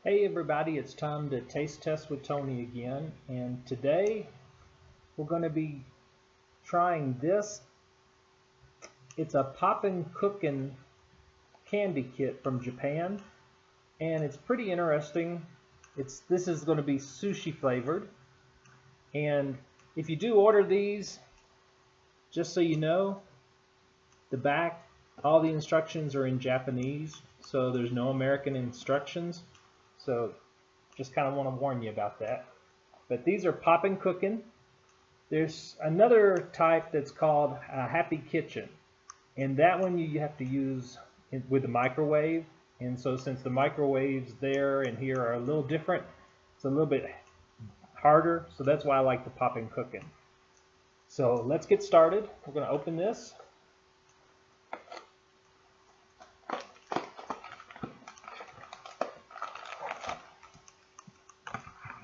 Hey everybody, it's time to taste test with Tony again, and today we're going to be trying this. It's a Popin Cookin candy kit from Japan, and it's pretty interesting. This is going to be sushi flavored, and if you do order these, just so you know, the back, all the instructions are in Japanese, so there's no American instructions. So just kind of want to warn you about that. But these are Popin Cookin. There's another type that's called Happy Kitchen, and that one you have to use with the microwave. And so since the microwaves there and here are a little different, it's a little bit harder. So that's why I like the Popin Cookin. So let's get started. We're going to open this.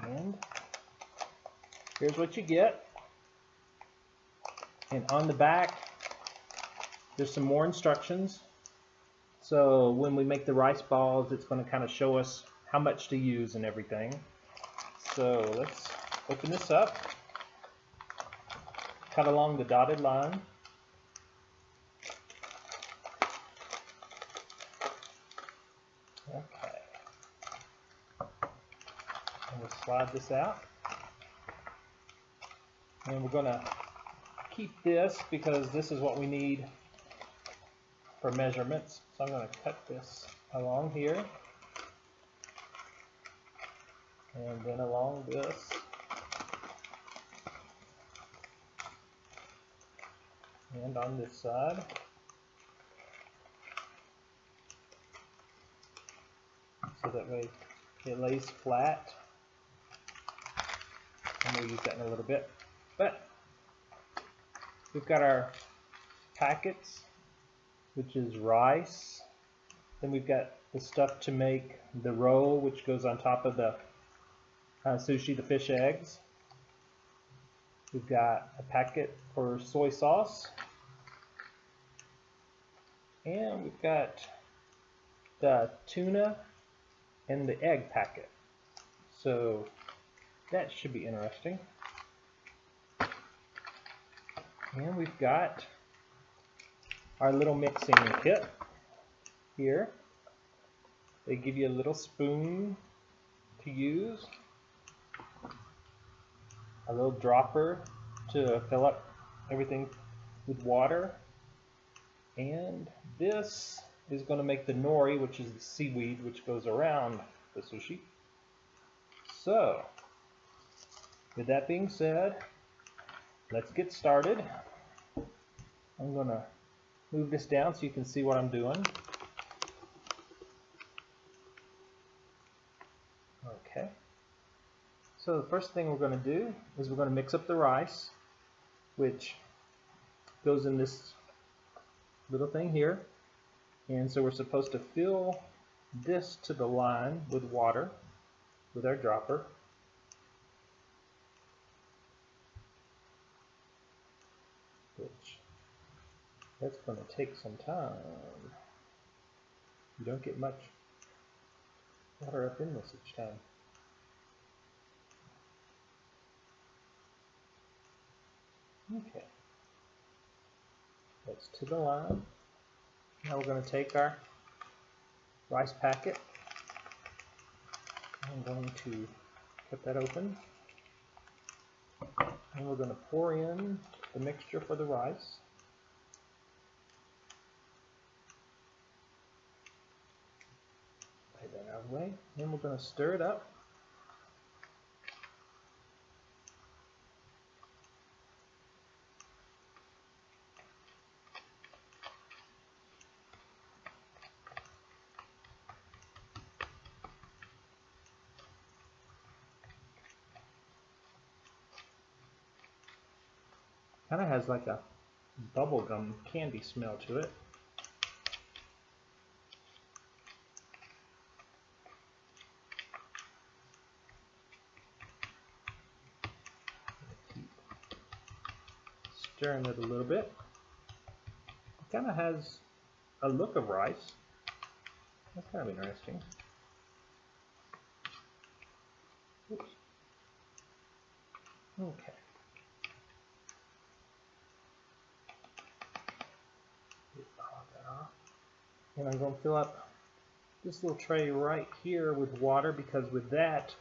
And here's what you get. And on the back, there's some more instructions. So when we make the rice balls, it's going to kind of show us how much to use and everything. So let's open this up. Cut along the dotted line. Okay. And we'll slide this out. And we're going to keep this because this is what we need for measurements. So I'm going to cut this along here. And then along this. And on this side. So that way it lays flat. And we'll use that in a little bit. But we've got our packets, which is rice. Then we've got the stuff to make the roll, which goes on top of the sushi, the fish eggs. We've got a packet for soy sauce. And we've got the tuna and the egg packet. So that should be interesting. And we've got our little mixing kit here. They give you a little spoon to use, a little dropper to fill up everything with water, and this is going to make the nori, which is the seaweed which goes around the sushi. So with that being said, let's get started. I'm going to move this down so you can see what I'm doing. Okay. So the first thing we're going to do is we're going to mix up the rice, which goes in this little thing here. And so we're supposed to fill this to the line with water with our dropper. Which that's going to take some time. You don't get much water up in this each time. Okay. That's to the line. Now we're going to take our rice packet. I'm going to cut that open. And we're going to pour in the mixture for the rice. Lay that out of the way. Then we're going to stir it up. Kind of has like a bubblegum candy smell to it. Keep stirring it a little bit. It kind of has a look of rice. That's kind of interesting. Oops. Okay. Get all that off. And I'm going to fill up this little tray right here with water, because with that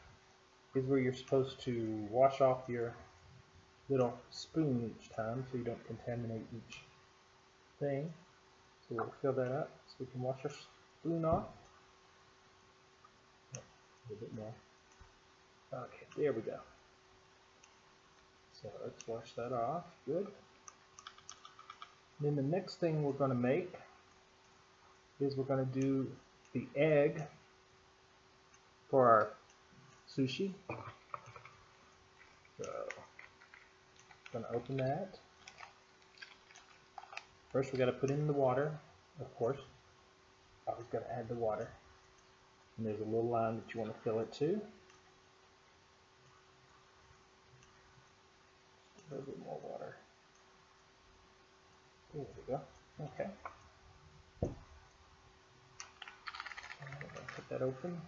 is where you're supposed to wash off your little spoon each time so you don't contaminate each thing. So we'll fill that up so we can wash our spoon off. A little bit more. Okay, there we go. So let's wash that off. Good. Then the next thing we're going to make is we're going to do the egg for our sushi. So I'm going to open that. First we got to put in the water, of course. Always got to add the water. And there's a little line that you want to fill it to. Just a little bit more water. There we go. Okay. I'm going to put that open.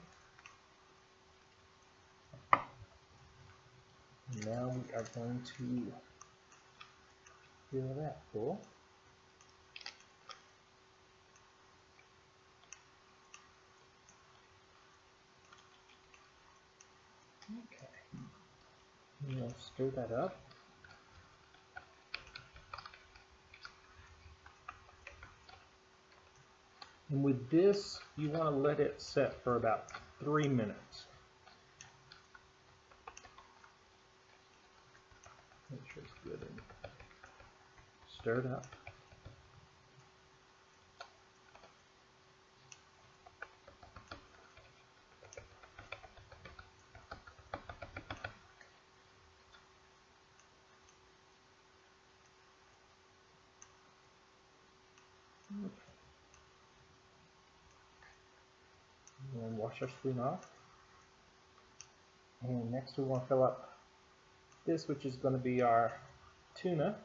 And now we are going to fill that full. Okay. I'm going to stir that up. And with this, you want to let it set for about 3 minutes. Make sure it's good and stirred up. And wash our spoon off. And next we want to fill up this, which is going to be our tuna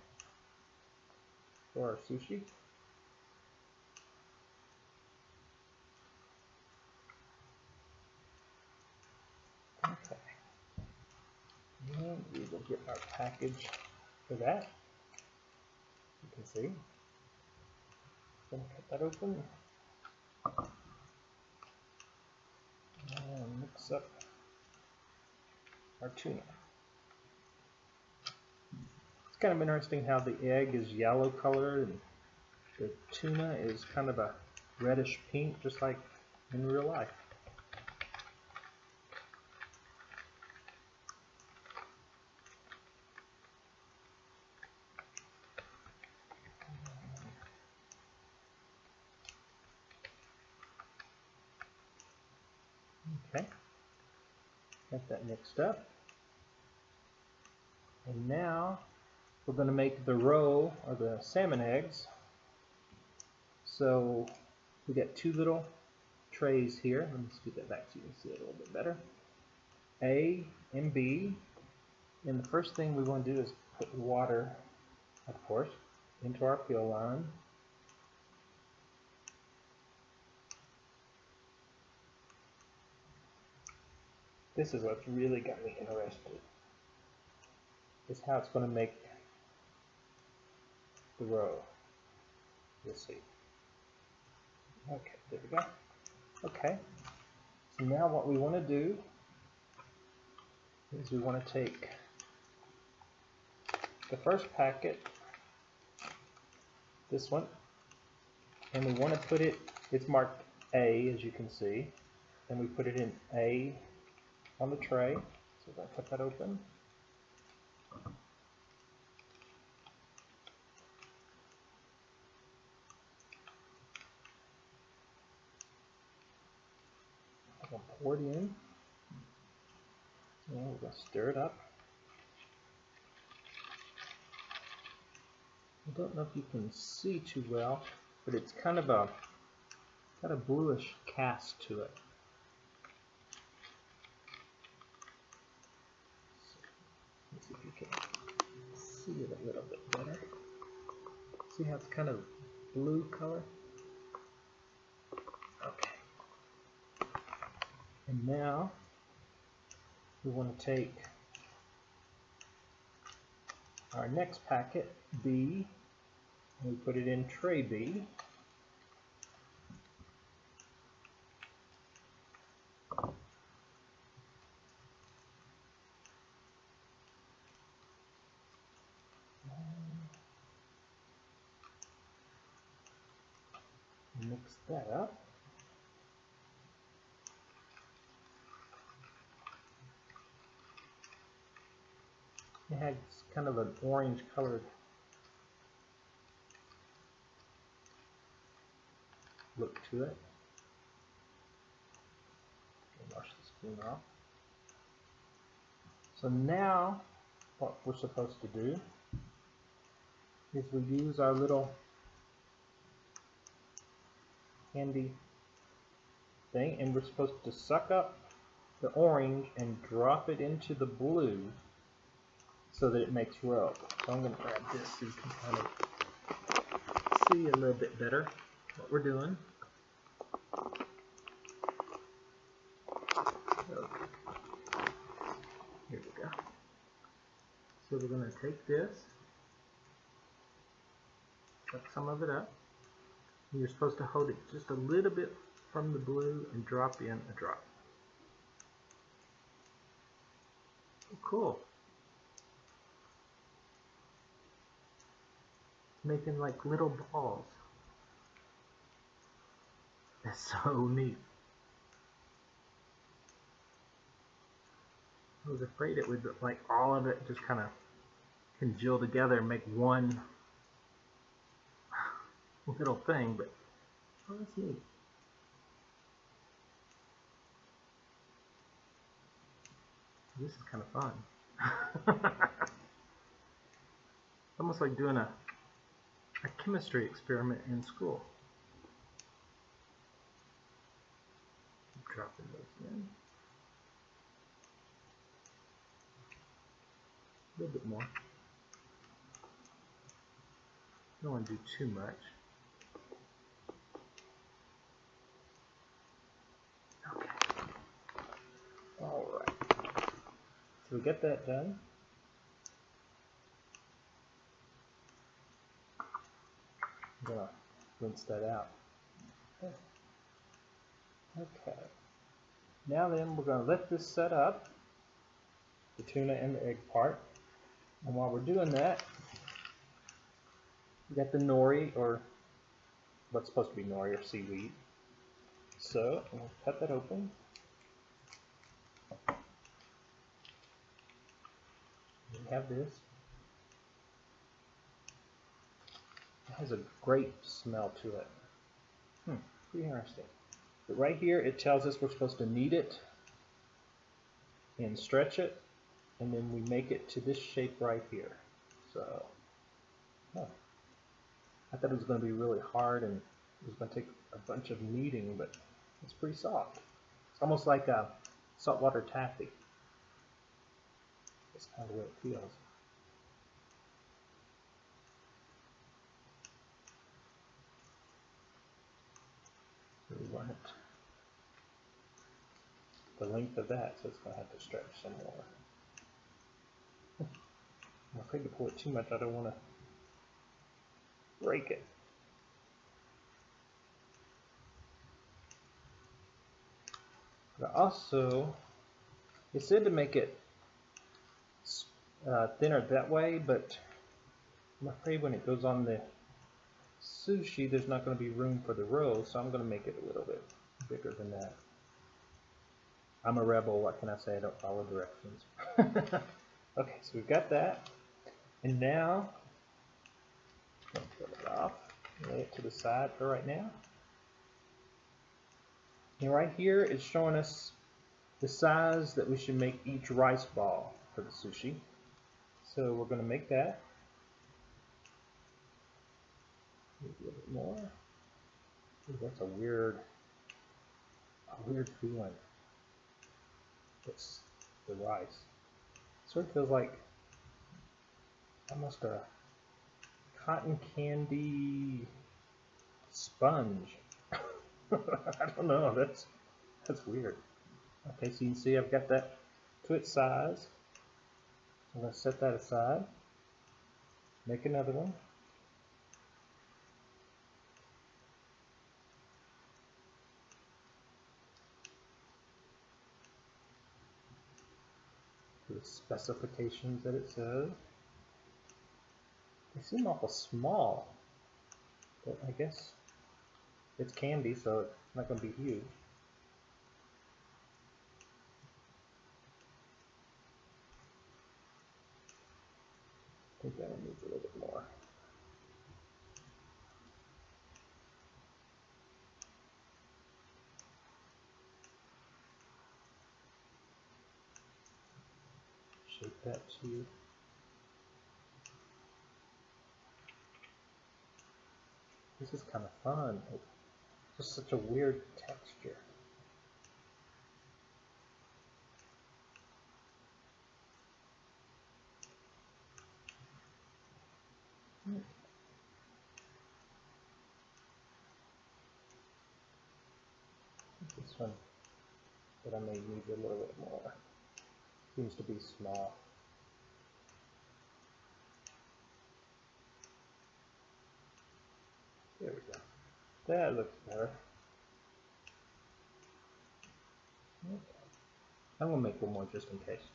for our sushi. Okay. And we will get our package for that. You can see. Going to cut that open. And mix up our tuna. It's kind of interesting how the egg is yellow colored and the tuna is kind of a reddish pink, just like in real life. Okay, got that mixed up. And now we're going to make the roe, or the salmon eggs. So we got 2 little trays here. Let me scoot that back so you can see it a little bit better. A and B. And the first thing we want to do is put water, of course, into our fill line. This is what's really got me interested. Is how it's going to make the roe. We'll see. Okay, there we go. Okay, so now what we want to do is we want to take the first packet, this one, and we want to put it, it's marked A as you can see, and we put it in A on the tray. So we're going to cut that open. I'm going to pour it in, and we're going to stir it up. I don't know if you can see too well, but it's kind of got a bluish cast to it. Let's see if you can see it a little bit better. See how it's kind of blue color? Okay. And now we want to take our next packet, B, and we put it in tray B. Mix that up. It has kind of an orange colored look to it. Wash the spoon off. So now what we're supposed to do is we use our little handy thing, and we're supposed to suck up the orange and drop it into the blue so that it makes row. So I'm going to grab this so you can kind of see a little bit better what we're doing. Here we go. So we're going to take this, suck some of it up. And you're supposed to hold it just a little bit from the blue and drop in a drop. Oh, cool. Making like little balls. That's so neat. I was afraid it would, like, all of it just kind of congeal together and make one little thing, but oh, that's neat. This is kind of fun. Almost like doing a chemistry experiment in school. Keep dropping those in. A little bit more. Don't want to do too much. Okay. Alright. So we get that done. I'm going to rinse that out. Okay. Now then, we're going to let this set up, the tuna and the egg part. And while we're doing that, we got the nori, or what's supposed to be nori, or seaweed. So we'll cut that open. We have this. It has a great smell to it. Pretty interesting. But right here it tells us we're supposed to knead it and stretch it, and then we make it to this shape right here. So, I thought it was going to be really hard and it was going to take a bunch of kneading, but it's pretty soft. It's almost like a saltwater taffy. That's kind of the way it feels. So we want it the length of that, so it's going to have to stretch some more. I'm afraid to pull it too much. I don't want to break it. But also, it said to make it thinner that way, but I'm afraid when it goes on the sushi, there's not going to be room for the rolls, so I'm going to make it a little bit bigger than that. I'm a rebel, what can I say? I don't follow directions. Okay, so we've got that. And now, I'm going to put it off, lay it to the side for right now. And right here it's showing us the size that we should make each rice ball for the sushi. So we're going to make that. Maybe a little bit more. Ooh, that's a weird feeling. It's the rice. Sort of feels like almost a cotton candy sponge. I don't know. That's weird. Okay, so you can see I've got that to its size. I'm going to set that aside. Make another one. The specifications that it says. They seem awful small, but I guess it's candy, so it's not going to be huge. I think that one needs a little bit more. Shape that too. This is kind of fun. It's just such a weird texture. This one that I may need a little bit more. Seems to be small. There we go. That looks better. Okay. I'm going to make one more just in case.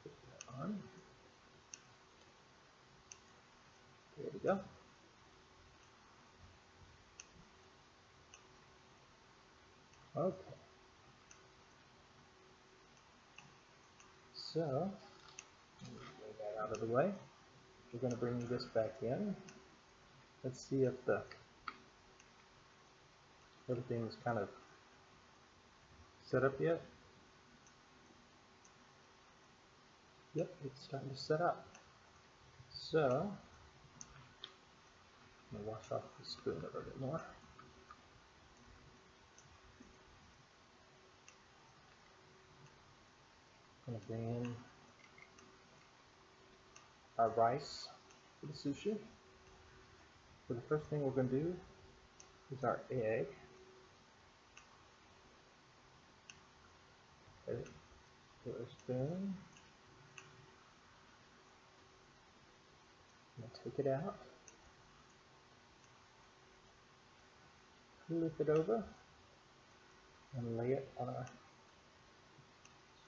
Put that on. There we go. Okay. So, lay that out of the way. We're going to bring this back in. Let's see if everything's kind of set up yet. Yep, it's starting to set up. So, I'm going to wash off the spoon a little bit more. I'm going to bring in our rice for the sushi. So the first thing we're going to do is our egg. Okay, put a spoon. I'm going to take it out, flip it over, and lay it on our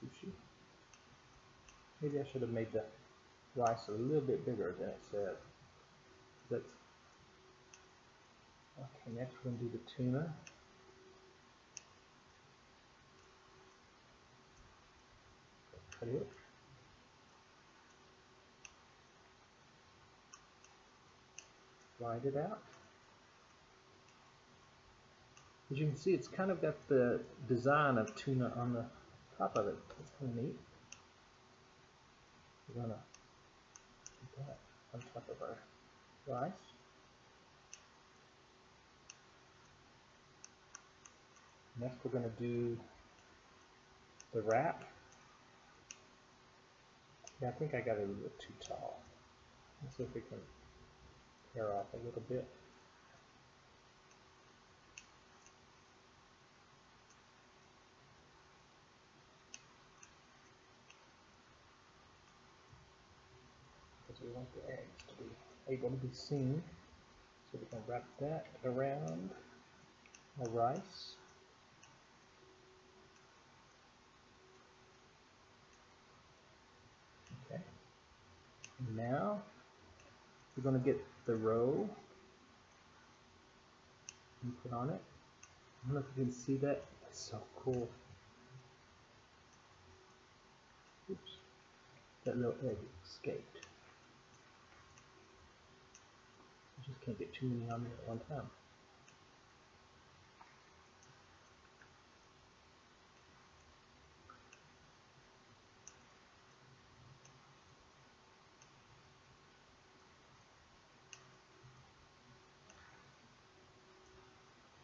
sushi. Maybe I should have made the rice a little bit bigger than it said. That's okay. Next we're going to do the tuna. Cut it. Slide it out. As you can see, it's kind of got the design of tuna on the top of it. It's kind of neat. We're going to put that on top of our rice. Next we're going to do the wrap. Yeah, I think I got it a little bit too tall. Let's see if we can tear off a little bit. Because we want the eggs to be able to be seen. So we can wrap that around the rice. Okay. Now we're going to get the roe and put on it. I don't know if you can see that. It's so cool. Oops. That little egg escaped. I just can't get too many on there at one time.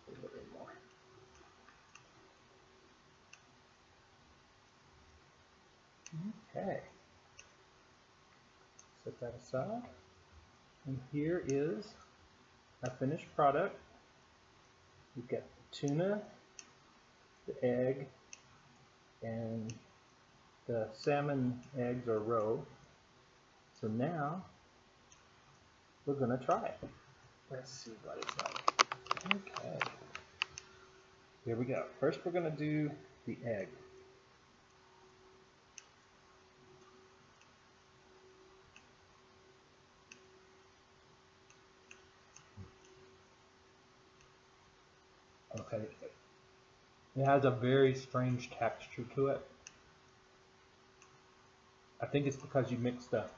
A little bit more. Okay. Set that aside. And here is our finished product. We've got the tuna, the egg, and the salmon eggs are roe. So now we're going to try it. Let's see what it's like. Okay. Here we go. First we're going to do the egg. Okay. It has a very strange texture to it. I think it's because you mix that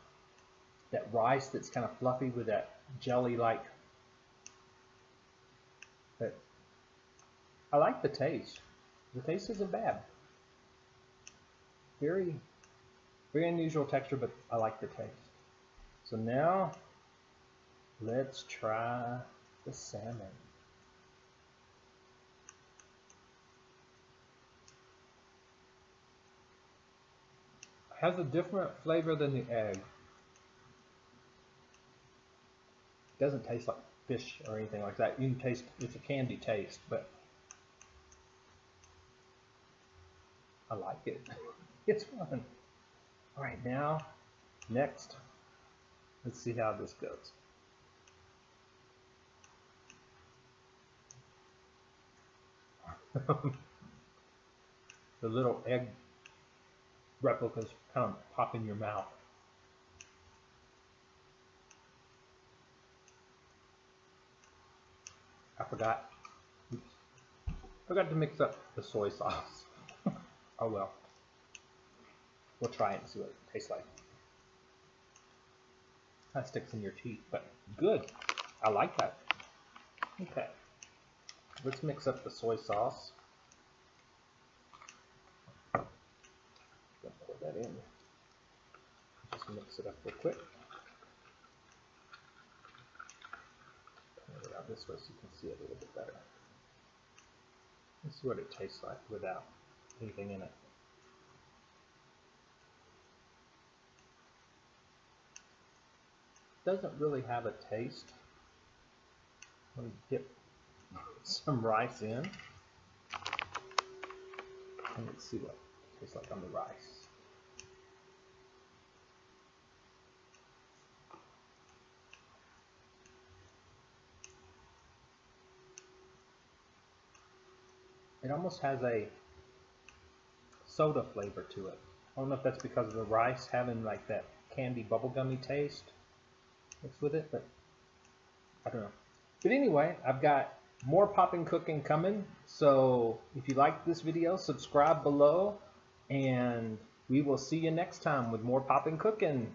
rice that's kind of fluffy with that jelly-like. But I like the taste. The taste isn't bad. Very, very unusual texture, but I like the taste. So now let's try the salmon. It has a different flavor than the egg. It doesn't taste like fish or anything like that. You can taste, it's a candy taste, but I like it. It's fun. All right, now, next, let's see how this goes. The little egg replicas kind of pop in your mouth. I forgot to mix up the soy sauce. Oh well. We'll try it and see what it tastes like. Kind of sticks in your teeth, but good. I like that. Okay. Let's mix up the soy sauce. Pour that in. Just mix it up real quick. Turn it out this way so you can see it a little bit better. Let's see what it tastes like without anything in it. Doesn't really have a taste. Let me dip some rice in. And let's see what it tastes like on the rice. It almost has a soda flavor to it. I don't know if that's because of the rice having like that candy bubblegummy taste mixed with it, but I don't know. But anyway, I've got more Popin Cookin coming, so if you like this video, subscribe below, and we will see you next time with more Popin Cookin.